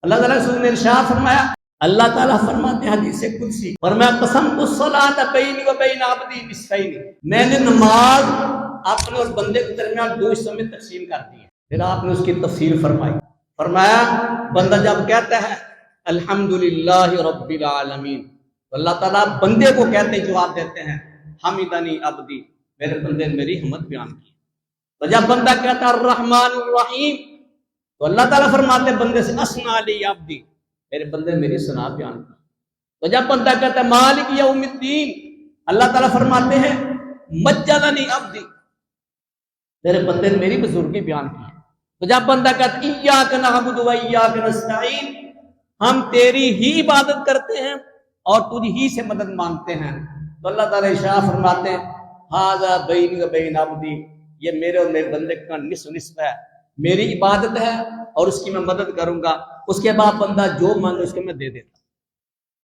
اللہ تعالیٰ رسول نے ارشاد فرمایا، اللہ تعالیٰ فرماتے ہیں حدیث قدسی، فرمایا قسمت الصلاۃ بینی و بین عبدی نصفین، میں نے نماز اپنے اور بندے کے درمیان دو حصوں میں تقسیم کر دی ہے۔ پھر آپ نے اس کی تفصیل فرمائی، فرمایا بندہ جب کہتا ہے الحمدللہ رب العالمین، تو اللہ تعالیٰ بندے کو کہتے جواب دیتے ہیں حمدنی عبدی، میرے بندے نے میری حمد بیان کی۔ تو جب بندہ کہتا ہے الرحمن الرحیم، تو اللہ تعالیٰ فرماتے ہیں بندے سے اسنا علی عبدی، میرے بندے نے میری ثنا بیان کی۔ تو جب بندہ کہتا ہے مالک یوم الدین، اللہ تعالیٰ فرماتے ہیں مجدنی عبدی، میرے بندے نے میری بزرگی بیان کی۔ تو جب بندہ کہتا ہے ایاک نعبد و ایاک نستعین، ہم تیری ہی عبادت کرتے ہیں اور تجھ ہی سے مدد مانگتے ہیں، تو اللہ تعالیٰ ارشاد فرماتے ہیں ھذا بینی و بین عبدی، یہ میرے اور میرے بندے کا نصف نصف ہے، میری عبادت ہے اور اس کی میں مدد کروں گا، اس کے بعد بندہ جو مانگے اس کو میں دے دیتا۔